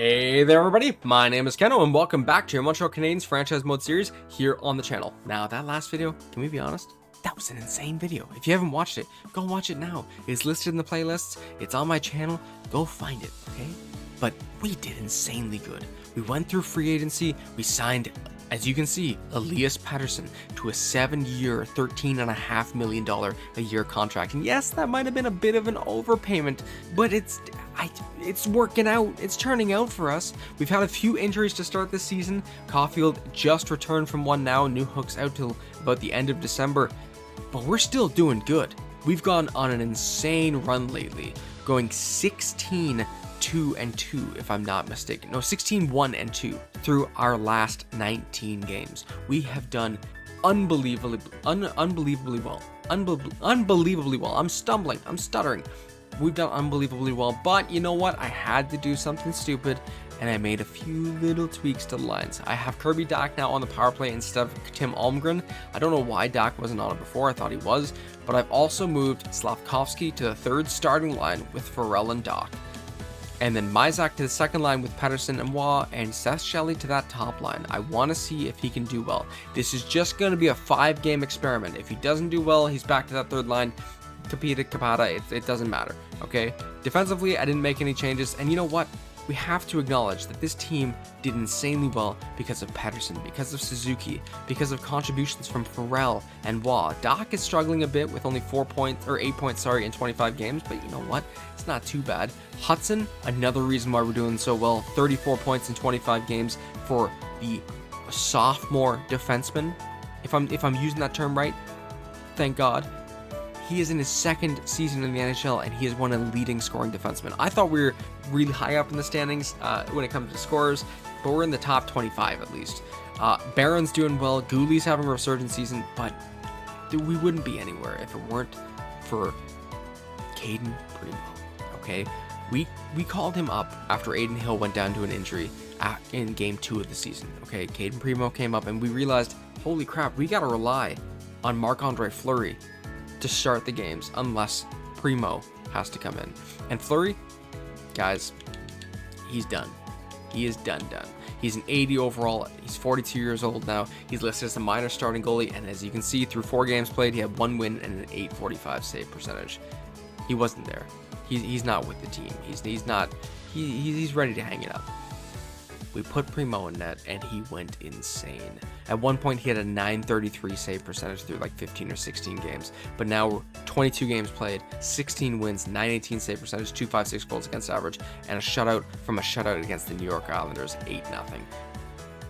Hey there everybody, my name is Keno and welcome back to your Montreal Canadiens franchise mode series here on the channel. Now that last video, can we be honest? That was an insane video. If you haven't watched it, go watch it now. It's listed in the playlists, it's on my channel, go find it, okay? But we did insanely good. We went through free agency, we signed, as you can see, Elias Pettersson to a 7-year, $13.5 million a year contract. And yes, that might have been a bit of an overpayment, but it's working out. It's turning out for us. We've had a few injuries to start this season. Caulfield just returned from one now. Newhook's out till about the end of December, but we're still doing good. We've gone on an insane run lately, going 16-2-2 if I'm not mistaken. No, 16-1-2 through our last 19 games. We have done unbelievably well. Unbelievably well. I'm stuttering. We've done unbelievably well, but you know what? I had to do something stupid, and I made a few little tweaks to the lines. I have Kirby Dach now on the power play instead of Tim Almgren. I don't know why Dach wasn't on it before. I thought he was, but I've also moved Slavkovsky to the third starting line with Farrell and Dach. And then Mysak to the second line with Pettersson and Waugh, and Seth Shelley to that top line. I want to see if he can do well. This is just going to be a 5-game experiment. If he doesn't do well, he's back to that third line. Capata, it doesn't matter, okay? Defensively, I didn't make any changes, and you know what? We have to acknowledge that this team did insanely well because of Pettersson, because of Suzuki, because of contributions from Farrell and Waugh. Dach is struggling a bit with only 8 points, in 25 games, but you know what? It's not too bad. Hudson, another reason why we're doing so well, 34 points in 25 games for the sophomore defenseman. If I'm using that term right, thank God. He is in his second season in the NHL, and he is one of the leading scoring defensemen. I thought we were really high up in the standings when it comes to scorers, but we're in the top 25 at least. Barron's doing well. Gooley's having a resurgent season, but we wouldn't be anywhere if it weren't for Caden Primo. Okay, we called him up after Adin Hill went down to an injury in Game 2 of the season. Okay, Caden Primo came up, and we realized, holy crap, we gotta rely on Marc-Andre Fleury to start the games unless Primo has to come in. And Fleury, guys, he's done. He is done. He's an 80 overall. He's 42 years old now. He's listed as a minor starting goalie, and as you can see, through 4 games played, he had 1 win and an .845 save percentage. He wasn't there. He's not with the team. He's not. He's ready to hang it up. We put Primo in net, and he went insane. At one point, he had a .933 save percentage through like 15 or 16 games. But now, 22 games played, 16 wins, .918 save percentage, .256 goals against average, and a shutout against the New York Islanders, 8-0.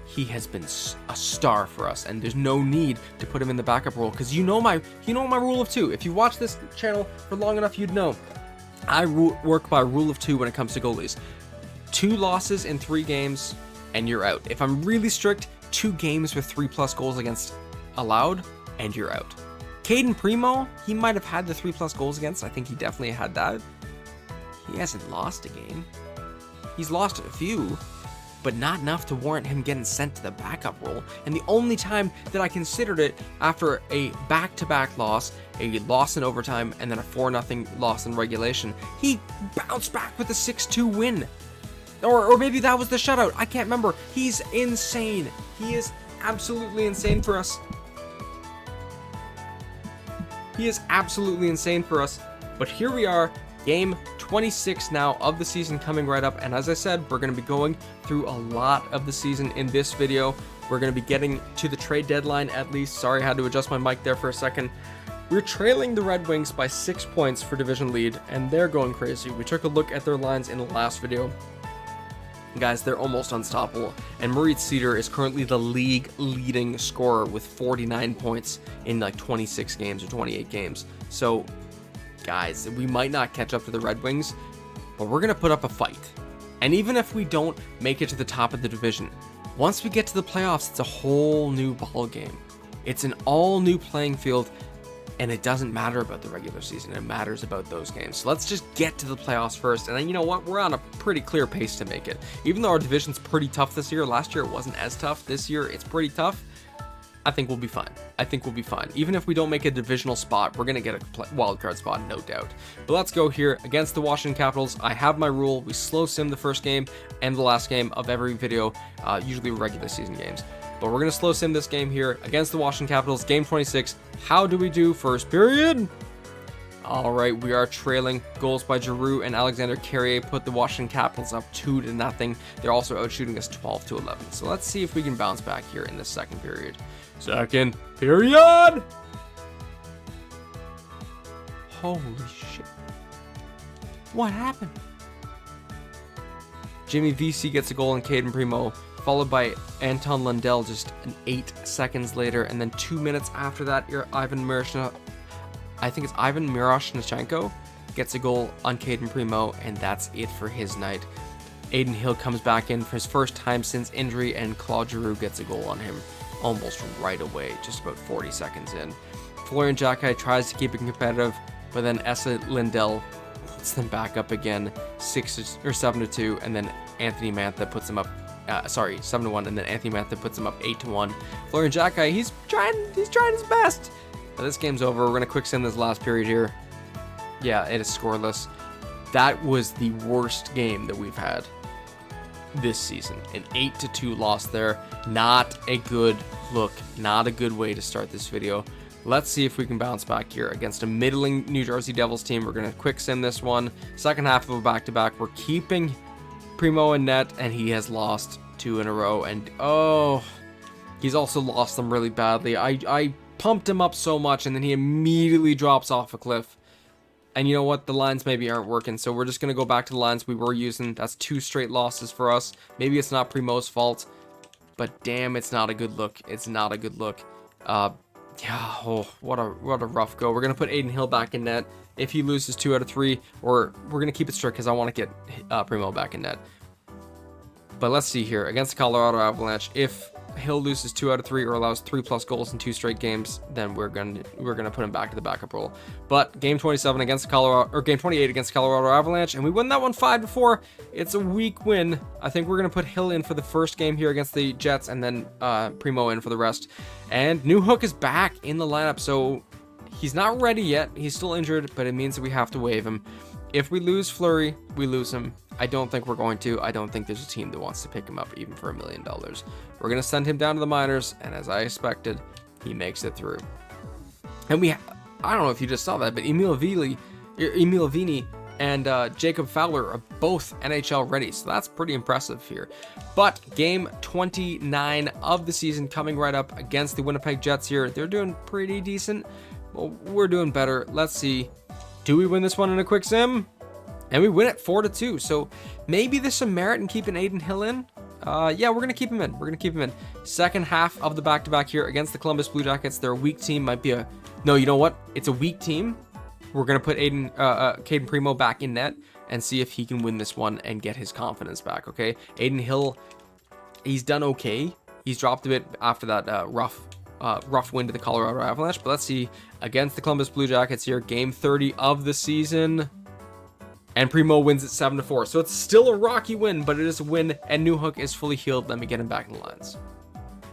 He has been a star for us, and there's no need to put him in the backup role, because you know my rule of 2. If you watch this channel for long enough, you'd know. I work by rule of 2 when it comes to goalies. 2 losses in 3 games, and you're out. If I'm really strict, 2 games with 3+ goals against allowed, and you're out. Caden Primo, he might have had the 3+ goals against. I think he definitely had that. He hasn't lost a game. He's lost a few, but not enough to warrant him getting sent to the backup role. And the only time that I considered it after a back-to-back loss, a loss in overtime, and then a 4-0 loss in regulation, he bounced back with a 6-2 win. Or maybe that was the shutout. I can't remember. He's insane. He is absolutely insane for us. But here we are, game 26 now of the season coming right up. And as I said, we're going to be going through a lot of the season in this video. We're going to be getting to the trade deadline at least. Sorry, I had to adjust my mic there for a second. We're trailing the Red Wings by 6 points for division lead, and they're going crazy. We took a look at their lines in the last video. Guys, they're almost unstoppable, and Moritz Seider is currently the league leading scorer with 49 points in like 26 games or 28 games. So, guys, we might not catch up to the Red Wings, but we're going to put up a fight. And even if we don't make it to the top of the division, once we get to the playoffs, it's a whole new ball game. It's an all new playing field, and it doesn't matter about the regular season. It matters about those games. So let's just get to the playoffs first. And then, you know what? We're on a pretty clear pace to make it. Even though our division's pretty tough this year. Last year it wasn't as tough. This year it's pretty tough. I think we'll be fine. I think we'll be fine. Even if we don't make a divisional spot, we're going to get a wild card spot, no doubt. But let's go here against the Washington Capitals. I have my rule. We slow sim the first game and the last game of every video, usually regular season games. But we're going to slow sim this game here against the Washington Capitals, game 26. How do we do first period? All right, we are trailing. Goals by Giroux and Alexander Carrier put the Washington Capitals up 2-0. They're also out shooting us 12-11. So let's see if we can bounce back here in the second period. Second period! Holy shit. What happened? Jimmy VC gets a goal in Caden Primo, followed by Anton Lundell just 8 seconds later. And then 2 minutes after that, Ivan Miroshnichenko gets a goal on Caden Primo, and that's it for his night. Aiden Hill comes back in for his first time since injury, and Claude Giroux gets a goal on him almost right away, just about 40 seconds in. Florian Jacquet tries to keep it competitive, but then Esa Lindell puts them back up again, 7-2, and then Anthony Mantha puts them up. 7-1, and then Anthony Mantha puts them up 8-1. Florian Jacquet, he's trying his best. But this game's over. We're gonna quick sim this last period here. Yeah, it is scoreless. That was the worst game that we've had this season. An 8-2 loss there. Not a good look. Not a good way to start this video. Let's see if we can bounce back here against a middling New Jersey Devils team. We're gonna quick sim this one. Second half of a back-to-back. We're keeping Primo in net, and he has lost 2 in a row. And oh, he's also lost them really badly. I pumped him up so much, and then he immediately drops off a cliff. And you know what? The lines maybe aren't working, so we're just going to go back to the lines we were using. That's 2 straight losses for us. Maybe it's not Primo's fault, but damn, it's not a good look. It's not a good look. Yeah, oh, what a rough go. We're going to put Aiden Hill back in net. If he loses 2 out of 3, or we're going to keep it strict because I want to get Primo back in net. But let's see here. Against the Colorado Avalanche, if Hill loses 2 out of 3 or allows 3+ goals in 2 straight games, then we're gonna put him back to the backup role. But game 27 against Colorado, or game 28 against Colorado Avalanche, and we win that one 5-4. It's a weak win. I think we're gonna put Hill in for the first game here against the Jets, and then Primo in for the rest. And Newhook is back in the lineup, so he's not ready yet. He's still injured, but it means that we have to waive him. If we lose Fleury, we lose him. I don't think we're going to. I don't think there's a team that wants to pick him up even for $1 million. We're going to send him down to the minors, and as I expected, he makes it through. And I don't know if you just saw that, but Emil Vini and Jacob Fowler are both NHL ready, so that's pretty impressive here. But game 29 of the season coming right up against the Winnipeg Jets here. They're doing pretty decent. Well, we're doing better. Let's see. Do we win this one in a quick sim? And we win it 4-2. So maybe there's some merit in keeping Aiden Hill in. Yeah, we're going to keep him in. We're going to keep him in. Second half of the back-to-back here against the Columbus Blue Jackets. They're a weak team. Might be a... No, you know what? It's a weak team. We're going to put Caden Primo back in net and see if he can win this one and get his confidence back, okay? Aiden Hill, he's done okay. He's dropped a bit after that rough win to the Colorado Avalanche. But let's see. Against the Columbus Blue Jackets here, game 30 of the season. And Primo wins it 7-4. So it's still a rocky win, but it is a win. And Newhook is fully healed. Let me get him back in the lines.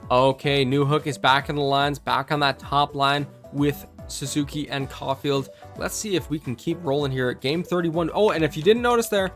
Okay, Newhook is back in the lines, back on that top line with Suzuki and Caulfield. Let's see if we can keep rolling here at game 31. Oh, and if you didn't notice there,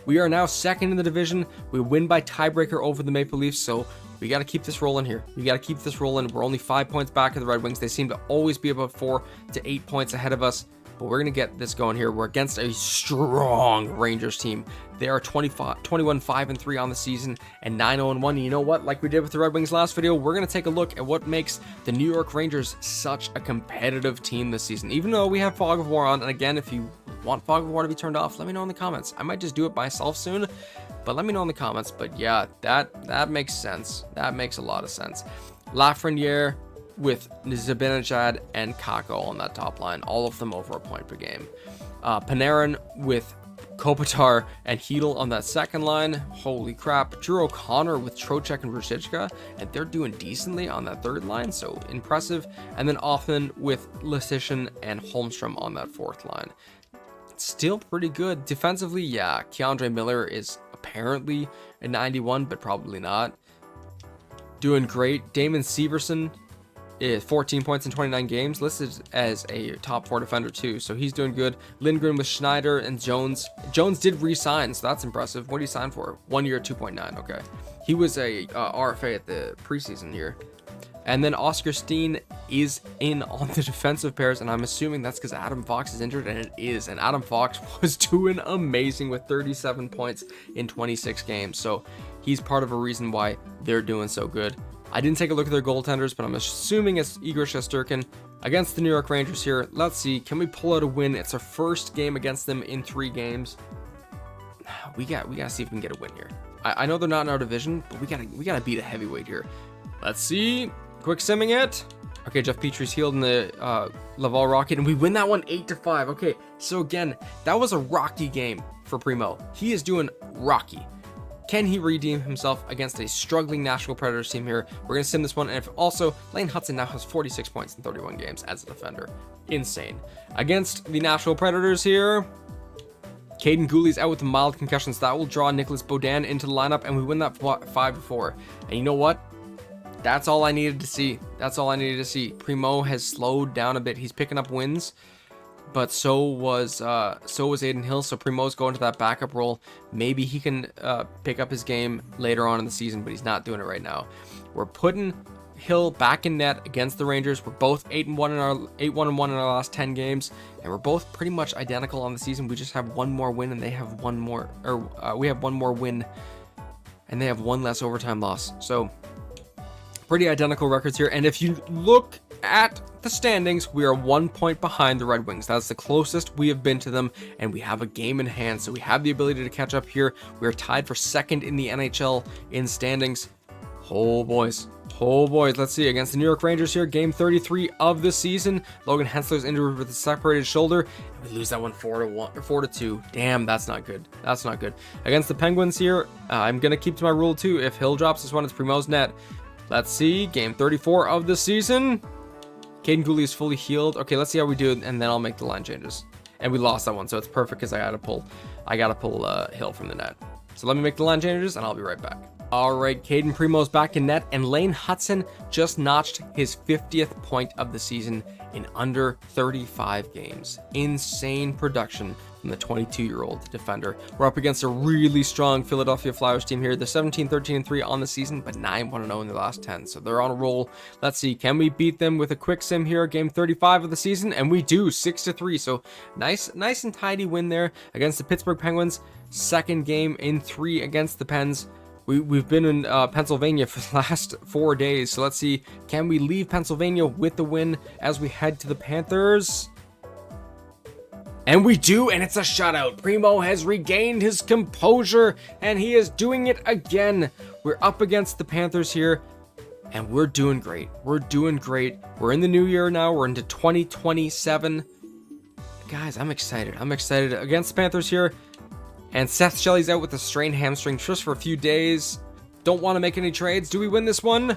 we are now second in the division. We win by tiebreaker over the Maple Leafs. So we got to keep this rolling here. We got to keep this rolling. We're only 5 points back of the Red Wings. They seem to always be about 4 to 8 points ahead of us. But we're going to get this going here. We're against a strong Rangers team. They are 21-5-3 on the season and 9-0-1. You know what? Like we did with the Red Wings last video, we're going to take a look at what makes the New York Rangers such a competitive team this season. Even though we have Fog of War on, and again, if you want Fog of War to be turned off, let me know in the comments. I might just do it myself soon, but let me know in the comments. But yeah, that makes sense. That makes a lot of sense. Lafreniere with Zibanejad and Kako on that top line, all of them over a point per game. Panarin with Kopitar and Hedl on that second line. Holy crap. Drew O'Connor with Trocheck and Ruzicka, and they're doing decently on that third line, so impressive. And then Othman with Lesishin and Holmstrom on that fourth line. Still pretty good. Defensively, yeah, Keandre Miller is apparently a 91, but probably not. Doing great. Damon Severson 14 points in 29 games, listed as a top 4 defender too, so he's doing good. Lindgren with Schneider and Jones. Jones did re-sign, so that's impressive. What did he sign for? 1 year, 2.9. Okay, he was a RFA at the preseason here. And then Oscar Steen is in on the defensive pairs, and I'm assuming that's because Adam Fox is injured, and it is. And Adam Fox was doing amazing with 37 points in 26 games, so he's part of a reason why they're doing so good. I didn't take a look at their goaltenders, but I'm assuming it's Igor Shesterkin against the New York Rangers here. Let's see, can we pull out a win? It's our first game against them in 3 games. We gotta see if we can get a win here. I know they're not in our division, but we gotta beat a heavyweight here. Let's see. Quick simming it. Okay, Jeff Petry's healed in the Laval Rocket, and we win that one 8-5. Okay, so again, that was a rocky game for Primo. He is doing rocky. Can he redeem himself against a struggling Nashville Predators team here? We're going to sim this one. And if also, Lane Hudson now has 46 points in 31 games as a defender. Insane. Against the Nashville Predators here, Caden Gooley's out with a mild concussion, so that will draw Nicholas Baudin into the lineup, and we win that 5-4. And you know what? That's all I needed to see. That's all I needed to see. Primo has slowed down a bit. He's picking up wins, but so was Aiden Hill. So Primo's going to that backup role. Maybe he can pick up his game later on in the season, but he's not doing it right now. We're putting Hill back in net against the Rangers. We're both 8-1 in our last 10 games, and we're both pretty much identical on the season. We just have one more win, and they have one more, or we have one more win, and they have one less overtime loss. So pretty identical records here. And if you look at the standings, we are 1 point behind the Red Wings. That's the closest we have been to them, and we have a game in hand, so we have the ability to catch up here. We are tied for second in the NHL in standings. Oh boys, let's see. Against the New York Rangers here, game 33 of the season. Logan Hensler's injured with a separated shoulder, and we lose that one 4-2. Damn, that's not good. That's not good. Against the Penguins here, I'm gonna keep to my rule too. If Hill drops this one, it's Primo's net. Let's see, game 34 of the season. Caden Gooley is fully healed. Okay, let's see how we do, and then I'll make the line changes. And we lost that one, so it's perfect because I gotta pull Hill from the net. So let me make the line changes, and I'll be right back. All right, Caden Primo's back in net, and Lane Hudson just notched his 50th point of the season in under 35 games. Insane production from the 22-year-old defender. We're up against a really strong Philadelphia Flyers team here. They're 17-13-3 on the season, but 9-1-0 in their last 10, so they're on a roll. Let's see, can we beat them with a quick sim here? Game 35 of the season, and we do, 6-3. So nice and tidy win there against the Pittsburgh Penguins. Second game in 3 against the Pens. We've been in Pennsylvania for the last 4 days, so let's see, can we leave Pennsylvania with the win as we head to the Panthers? And we do, and it's a shutout. Primo has regained his composure, and he is doing it again. We're up against the Panthers here, and we're doing great. We're doing great. We're in the new year now. We're into 2027. Guys, I'm excited. I'm excited against the Panthers here. And Seth Shelley's out with a strained hamstring just for a few days. Don't want to make any trades. Do we win this one?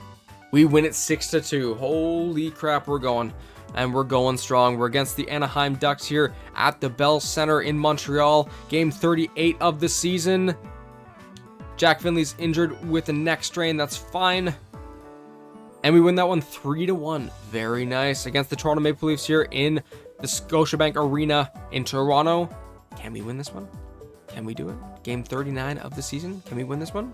We win it 6-2. Holy crap, we're going. And we're going strong. We're against the Anaheim Ducks here at the Bell Center in Montreal. Game 38 of the season. Jack Finley's injured with a neck strain. That's fine. And we win that one 3-1. Very nice. Against the Toronto Maple Leafs here in the Scotiabank Arena in Toronto. Can we win this one? Can we do it? Game 39 of the season. Can we win this one?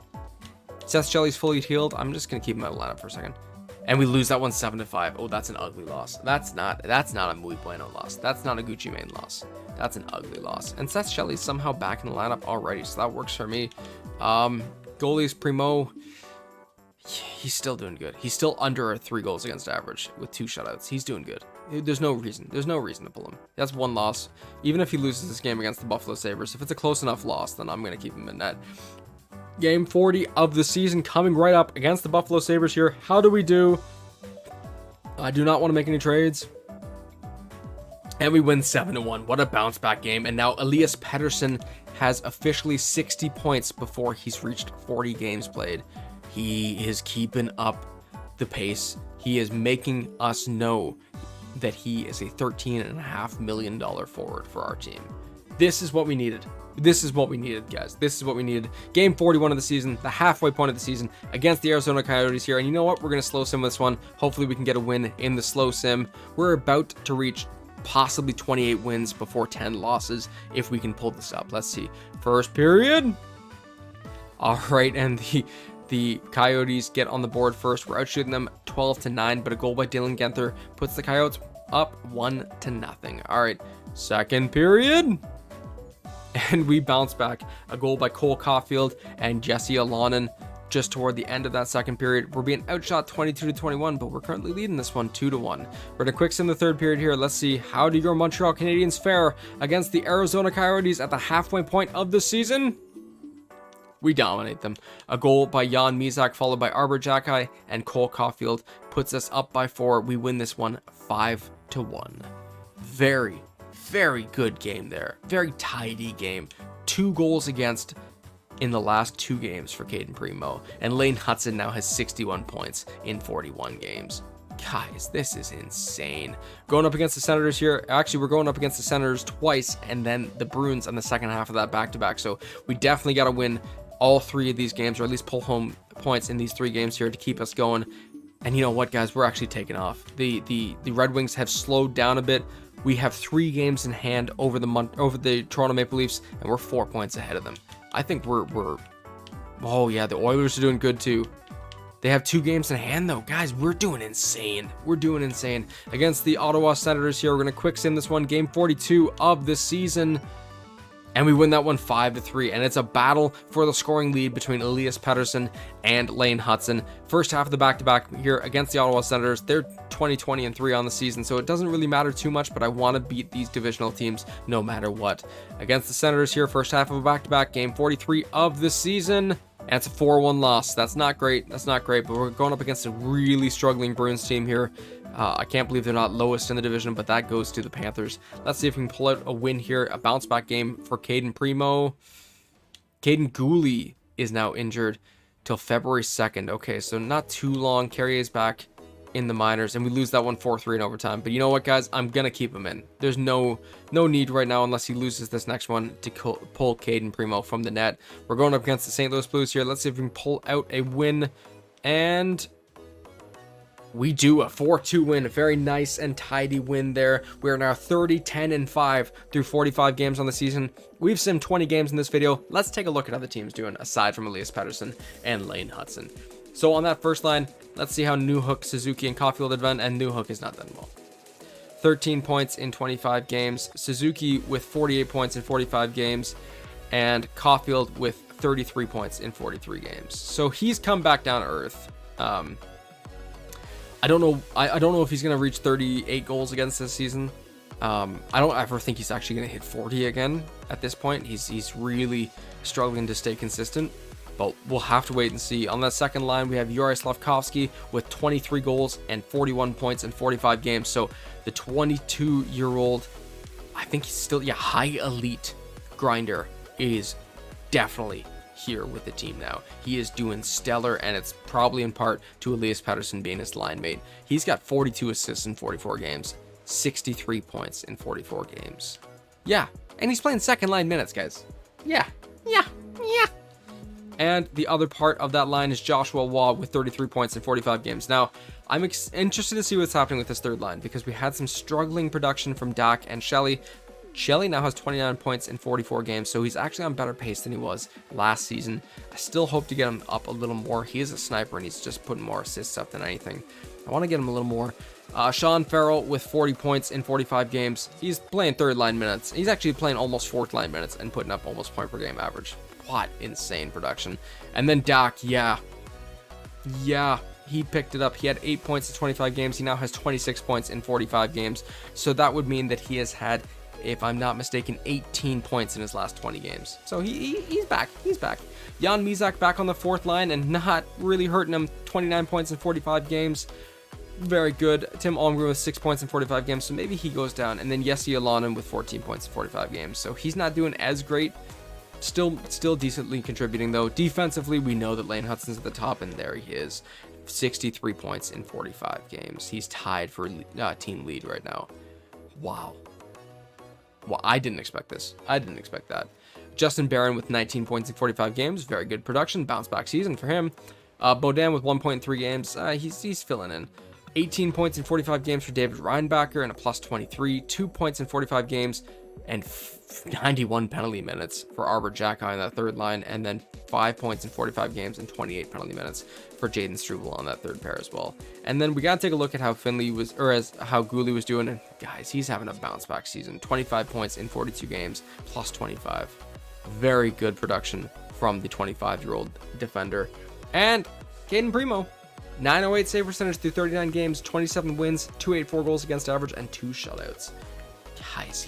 Seth Shelley's fully healed. I'm just going to keep him out of the lineup for a second. And we lose that one 7-5. Oh, that's an ugly loss. That's not a muy bueno loss. That's not a Gucci Mane loss. That's an ugly loss. And Seth Shelley's somehow back in the lineup already, so that works for me. Goalies, Primo, he's still doing good. He's still under a 3 goals against average with 2 shutouts. He's doing good. There's no reason to pull him. That's 1 loss. Even if he loses this game against the Buffalo Sabres, if it's a close enough loss, then I'm going to keep him in net. Game 40 of the season coming right up against the Buffalo Sabres here. How do we do? I do not want to make any trades. And we win 7-1. What a bounce back game. And now Elias Pettersson has officially 60 points before he's reached 40 games played. He is keeping up the pace. He is making us know that he is a $13.5 million forward for our team. This is what we needed. This is what we needed, guys. This is what we needed. Game 41 of the season, the halfway point of the season against the Arizona Coyotes here. And you know what? We're going to slow sim this one. Hopefully we can get a win in the slow sim. We're about to reach possibly 28 wins before 10 losses if we can pull this up. Let's see. First period. All right, and the Coyotes get on the board first. We're outshooting them 12-9, but a goal by Dylan Genther puts the Coyotes up 1-0. All right, second period. And we bounce back. A goal by Cole Caulfield and Jesse Alonen just toward the end of that second period. We're being outshot 22-21, but we're currently leading this one 2-1. We're going to quick sim the third period here. Let's see, how do your Montreal Canadiens fare against the Arizona Coyotes at the halfway point of the season? We dominate them. A goal by Jan Mizak followed by Arbor Jacki and Cole Caulfield puts us up by 4. We win this one 5-1. Very, very good game there. Very tidy game. 2 goals against in the last 2 games for Caden Primo. And Lane Hutson now has 61 points in 41 games. Guys, this is insane. Going up against the Senators here. Actually, we're going up against the Senators twice and then the Bruins on the second half of that back-to-back. So we definitely got to win all 3 of these games, or at least pull home points in these 3 games here to keep us going. And you know what, guys? We're actually taking off. The Red Wings have slowed down a bit. We have 3 games in hand over the Toronto Maple Leafs, and we're 4 points ahead of them. I think we're oh yeah, the Oilers are doing good too. They have 2 games in hand though. Guys, we're doing insane. We're doing insane. Against the Ottawa Senators here, we're going to quick sim this one. Game 42 of the season. And we win that one 5-3. And it's a battle for the scoring lead between Elias Pettersson and Lane Hutson. First half of the back-to-back here against the Ottawa Senators. They're 20-20-3 on the season, so it doesn't really matter too much, but I want to beat these divisional teams no matter what. Against the Senators here, first half of a back-to-back, game 43 of the season. And it's a 4-1 loss. That's not great. That's not great, but we're going up against a really struggling Bruins team here. I can't believe they're not lowest in the division, but that goes to the Panthers. Let's see if we can pull out a win here. A bounce back game for Caden Primo. Caden Gooley is now injured till February 2nd. Okay, so not too long. Carrier's back in the minors, and we lose that one 4-3 in overtime. But you know what, guys? I'm going to keep him in. There's no need right now unless he loses this next one to pull Caden Primo from the net. We're going up against the St. Louis Blues here. Let's see if we can pull out a win. And we do a 4-2 win, a very nice and tidy win there. We are now 30-10-5 through 45 games on the season. We've simmed 20 games in this video. Let's take a look at how the team's doing aside from Elias Pettersson and Lane Hutson. So on that first line, let's see how Newhook, Suzuki, and Caulfield have done, and Newhook has not done well. 13 points in 25 games. Suzuki with 48 points in 45 games, and Caulfield with 33 points in 43 games. So he's come back down to earth. I don't know. I don't know if he's going to reach 38 goals against this season. I don't ever think he's actually going to hit 40 again at this point. He's really struggling to stay consistent, but we'll have to wait and see. On that second line, we have Yuri Slavkovsky with 23 goals and 41 points in 45 games. So the 22-year-old, I think he's still, high elite grinder is definitely here with the team now. He is doing stellar, and it's probably in part to Elias Pettersson being his line mate. He's got 42 assists in 44 games, 63 points in 44 games. Yeah, and he's playing second line minutes, guys. Yeah. And the other part of that line is Joshua Waugh with 33 points in 45 games. Now, I'm interested to see what's happening with this third line, because we had some struggling production from Dak and Shelley. Shelley now has 29 points in 44 games, so he's actually on better pace than he was last season. I still hope to get him up a little more. He is a sniper, and he's just putting more assists up than anything. I want to get him a little more. Sean Farrell with 40 points in 45 games. He's playing third line minutes. He's actually playing almost fourth line minutes and putting up almost point per game average. What insane production. And then Dak, yeah, he picked it up. He had 8 points in 25 games. He now has 26 points in 45 games. So that would mean that he has had, if I'm not mistaken, 18 points in his last 20 games. So he's back. He's back. Jan Mizak back on the fourth line and not really hurting him. 29 points in 45 games. Very good. Tim Almgren with 6 points in 45 games. So maybe he goes down. And then Jesse Alonen with 14 points in 45 games. So he's not doing as great. Still decently contributing, though. Defensively, we know that Lane Hutson's at the top, and there he is. 63 points in 45 games. He's tied for team lead right now. Wow. Well, I didn't expect this. I didn't expect that. Justin Barron with 19 points in 45 games. Very good production. Bounce back season for him. Baudin with 1.3 games. He's filling in. 18 points in 45 games for David Reinbacher and a plus 23. 2 points in 45 games and 91 penalty minutes for Arbor Jacki on that third line. And then 5 points in 45 games and 28 penalty minutes for Jaden Struble on that third pair as well. And then we got to take a look at how Finley was, or as how Gooley was doing. And guys, he's having a bounce back season. 25 points in 42 games, plus 25. Very good production from the 25-year-old defender. And Caden Primo, 908 save percentage through 39 games, 27 wins, 284 goals against average, and 2 shutouts. Guys,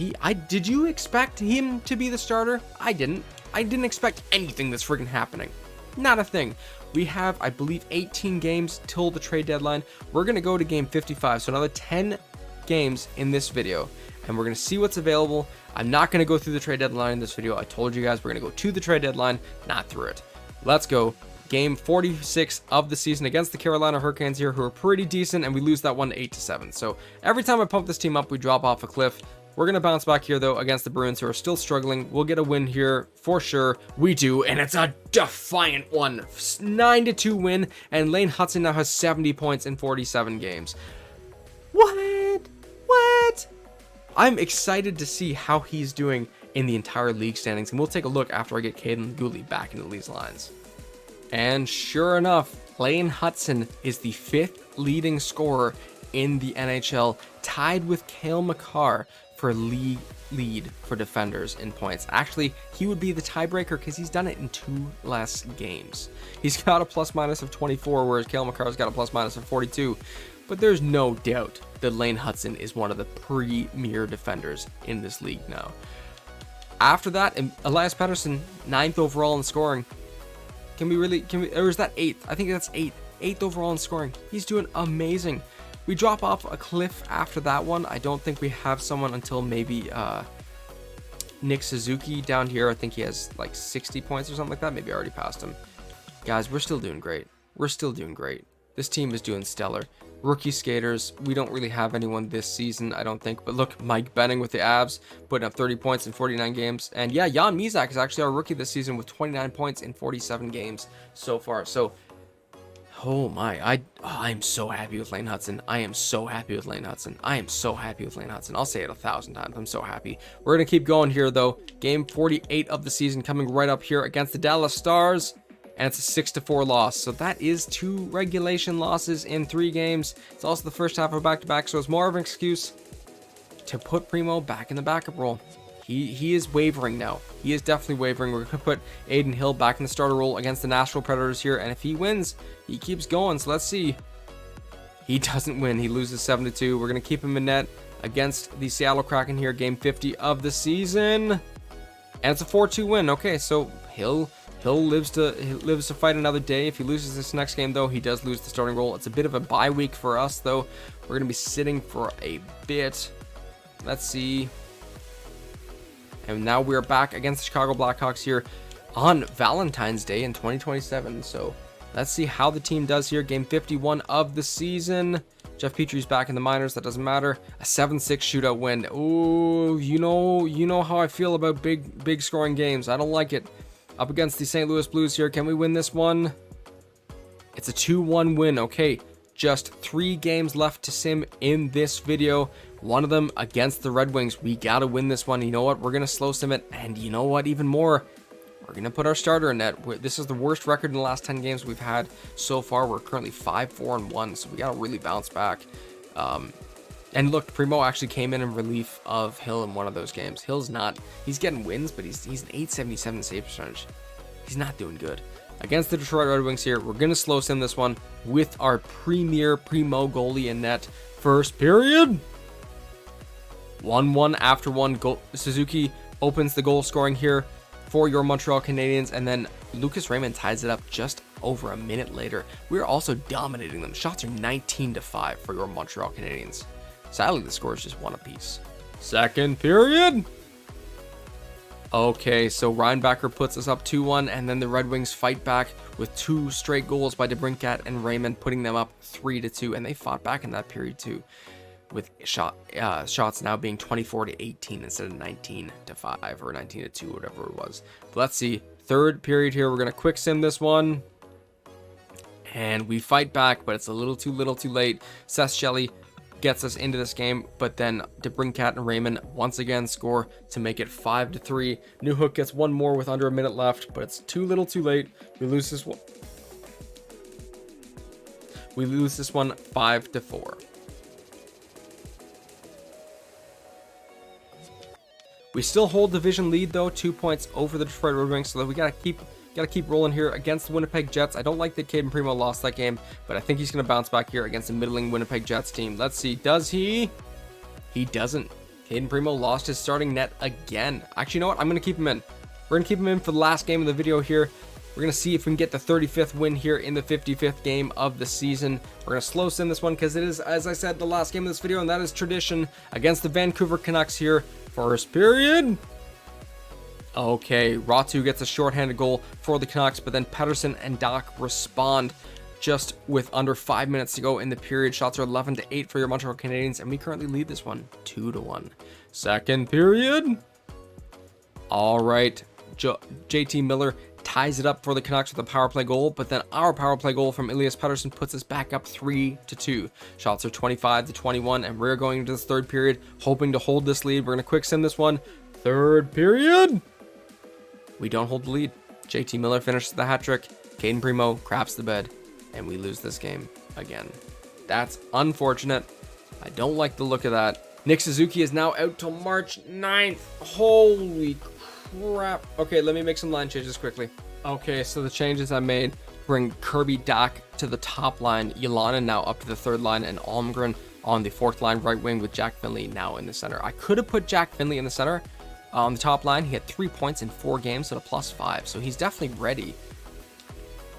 did you expect him to be the starter? I didn't. I didn't expect anything that's freaking happening. Not a thing. We have, I believe, 18 games till the trade deadline. We're going to go to game 55, so another 10 games in this video, and we're going to see what's available. I'm not going to go through the trade deadline in this video. I told you guys we're going to go to the trade deadline, not through it. Let's go. Game 46 of the season against the Carolina Hurricanes here, who are pretty decent, and we lose that one 8-7. So every time I pump this team up, we drop off a cliff. We're going to bounce back here, though, against the Bruins, who are still struggling. We'll get a win here for sure. We do, and it's a defiant one. 9-2 win, and Lane Hutson now has 70 points in 47 games. What? I'm excited to see how he's doing in the entire league standings, and we'll take a look after I get Caden Gooley back into these lines. And sure enough, Lane Hutson is the 5th leading scorer in the NHL, tied with Cale Makar for league lead for defenders in points. Actually, he would be the tiebreaker because he's done it in 2 less games. He's got a plus-minus of 24, whereas Cale Makar's got a plus-minus of 42. But there's no doubt that Lane Hutson is one of the premier defenders in this league now. After that, Elias Pettersson, 9th overall in scoring. Or is that 8th? I think that's 8th. 8th overall in scoring. He's doing amazing. We drop off a cliff after that one. I don't think we have someone until maybe Nick Suzuki down here. I think he has like 60 points or something like that. Maybe I already passed him. Guys, we're still doing great. We're still doing great. This team is doing stellar. Rookie skaters, we don't really have anyone this season, I don't think. But look, Mike Benning with the Avs, putting up 30 points in 49 games. And yeah, Jan Mizak is actually our rookie this season with 29 points in 47 games so far. So, oh my, I'm so happy with Lane Hutson. I am so happy with Lane Hutson. I am so happy with Lane Hutson. I'll say it 1,000 times. I'm so happy. We're going to keep going here, though. Game 48 of the season coming right up here against the Dallas Stars. And it's a 6-4 loss. So that is 2 regulation losses in 3 games. It's also the first half of a back-to-back, so it's more of an excuse to put Primo back in the backup role. He is wavering now. He is definitely wavering. We're going to put Aiden Hill back in the starter role against the Nashville Predators here. And if he wins, he keeps going. So let's see. He doesn't win. He loses 7-2. We're going to keep him in net against the Seattle Kraken here. Game 50 of the season. And it's a 4-2 win. Okay, so Hill lives to fight another day. If he loses this next game, though, he does lose the starting role. It's a bit of a bye week for us, though. We're going to be sitting for a bit. Let's see. And now we're back against the Chicago Blackhawks here on Valentine's Day in 2027. So let's see how the team does here. Game 51 of the season. Jeff Petry's back in the minors. That doesn't matter. A 7-6 shootout win. Oh, you know how I feel about big scoring games. I don't like it. Up against the St. Louis Blues here. Can we win this one? It's a 2-1 win. Okay, just 3 games left to sim in this video. One of them against the Red Wings. We gotta win this one. You know what? We're gonna slow sim it. And you know what? Even more, we're gonna put our starter in net. This is the worst record in the last 10 games we've had so far. We're currently 5-4-1, so we gotta really bounce back. And look, Primo actually came in relief of Hill in one of those games. He's getting wins, but he's an 877 save percentage. He's not doing good. Against the Detroit Red Wings here, we're going to slow sim this one with our premier Primo goalie in net. First period. 1-1 after 1. Suzuki opens the goal scoring here for your Montreal Canadiens, and then Lucas Raymond ties it up just over a minute later. We're also dominating them. Shots are 19-5 for your Montreal Canadiens. Sadly, the score is just 1 apiece. Second period. Okay, so Reinbacher puts us up 2-1, and then the Red Wings fight back with 2 straight goals by DeBrincat and Raymond, putting them up 3-2, and they fought back in that period too. with shots now being 24-18 instead of 19-5 or 19-2, whatever it was. But let's see. Third period here. We're going to quick sim this one. And we fight back, but it's a little too late. Seth Shelley gets us into this game, but then DeBrincat and Raymond once again score to make it 5-3. Newhook gets one more with under a minute left, but it's too late. We lose this one. We lose this one 5-4. We still hold division lead though, 2 points over the Detroit Red Wings, so we gotta keep rolling here against the Winnipeg Jets. I don't like that Caden Primo lost that game, but I think he's gonna bounce back here against a middling Winnipeg Jets team. Let's see, does he? He doesn't. Caden Primo lost his starting net again. Actually, you know what? I'm gonna keep him in. We're gonna keep him in for the last game of the video here. We're gonna see if we can get the 35th win here in the 55th game of the season. We're gonna slow sim this one because it is, as I said, the last game of this video, and that is tradition against the Vancouver Canucks here. First period. Okay, Ratu gets a shorthanded goal for the Canucks, but then Pettersson and Doc respond just with under 5 minutes to go in the period. Shots are 11-8 for your Montreal Canadiens, and we currently lead this one 2-1. Second period. All right, JT Miller ties it up for the Canucks with a power play goal, but then our power play goal from Elias Pettersson puts us back up 3-2. Shots are 25-21, and we're going into this third period hoping to hold this lead. We're going to quick sim this one. Third period. We don't hold the lead. JT Miller finishes the hat trick. Caden Primo craps the bed, and we lose this game again. That's unfortunate. I don't like the look of that. Nick Suzuki is now out till March 9th. Holy crap. Okay, let me make some line changes quickly. Okay, so the changes I made bring Kirby Dach to the top line, Yelana now up to the third line, and Almgren on the fourth line right wing with Jack Finley now in the center. I could have put Jack Finley in the center on the top line. He had 3 points in 4 games at a +5, so he's definitely ready.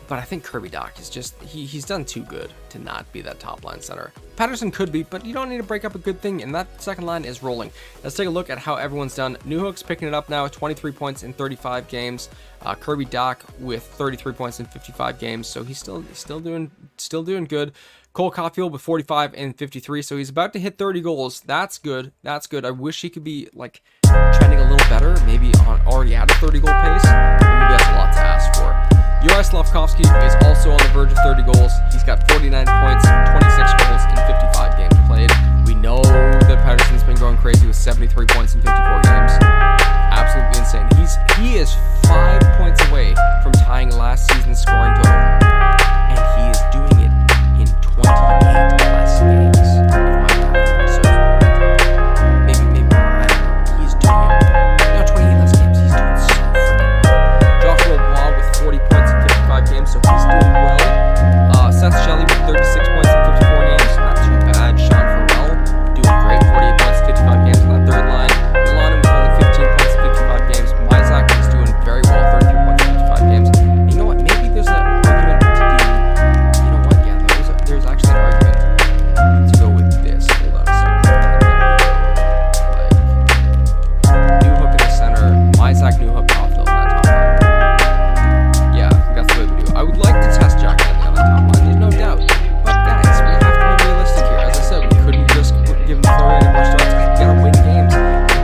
But I think Kirby Dach is just, he's done too good to not be that top line center. Pettersson could be, but you don't need to break up a good thing, and that second line is rolling. Let's take a look at how everyone's done. Newhook's picking it up now, 23 points in 35 games. Kirby Dach with 33 points in 55 games, so he's still doing good. Cole Caulfield with 45 and 53, so he's about to hit 30 goals. That's good. That's good. I wish he could be like trending a little better, maybe already at a 30 goal pace. But maybe that's a lot to ask for. Juraj Slafkovsky is also on the verge of 30 goals. He's got 49 points, 26 goals in 55 games played. We know that Pettersson's been going crazy with 73 points in 54 games. Absolutely insane. He is 5 points away from tying last season's scoring total, and he is doing it in 28 less games. Maybe more. I don't know. He's doing it. Not 28 less games. He's doing so freaking well. Joshua Waugh with 40 points in 55 games, so he's doing well. Seth Shelley with 36 points in 54 games, not too bad. Sean Farrell doing great, 48 points in 55 games on that third line. Milano with only 15 points in 55 games. Myzak is doing very well, 33 points in 55 games. And you know what? Maybe there's an argument to do. You know what? Yeah, there's actually an argument to go with this. Hold on a second. Like Newhook in the center, Myzak, Newhook, Caulfield on that top line. Yeah, I think that's the way we do. I would like to test Jack Finley on that top line. There's no doubt. But guys, we have to be realistic here. As I said, we couldn't just give him Fleury any more starts because we gotta win games.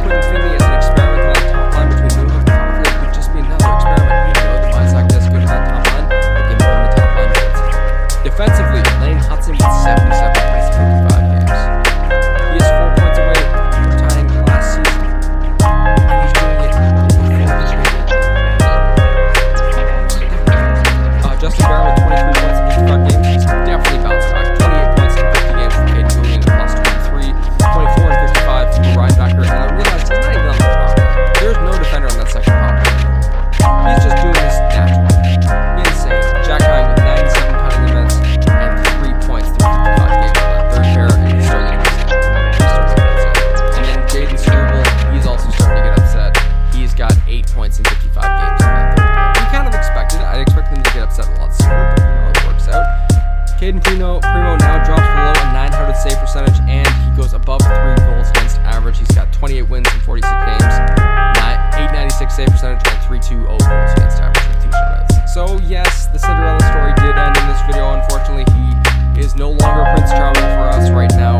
Putting Finley as an experiment on that top line between Newhook and Caulfield would just be another experiment. We know that Myzak does good on that top line, but give him the top line minutes. Defensively, Lane Hudson with 77 points in 55 games. He is 4 points away from tying last season, and he's doing it before this week. Justin Barron with 23 points in 55 games. He's definitely bounced back. 28 points in 50 games from Caden Julian at +23. 24 and 55 from Ryan Becker. And I realized he's not even on the power play. There's no defender on that second power play. He's just doing this naturally. Insane. Jack High with 97 penalty minutes and 3 points through 55 games on that third pair. And he's starting to get upset. And then Jaden Struble, he's also starting to get upset. He's got 8 points in 55 games on that third pair. We kind of expected it. I'd expect them to get upset a lot sooner, but you know, it works out. Caden Primo now drops below a 900 save percentage, and he goes above 3 goals against average. He's got 28 wins in 46 games, 896 save percentage, and 320 goals against average with 2 shutouts. So yes, the Cinderella story did end in this video. Unfortunately, he is no longer Prince Charming for us right now.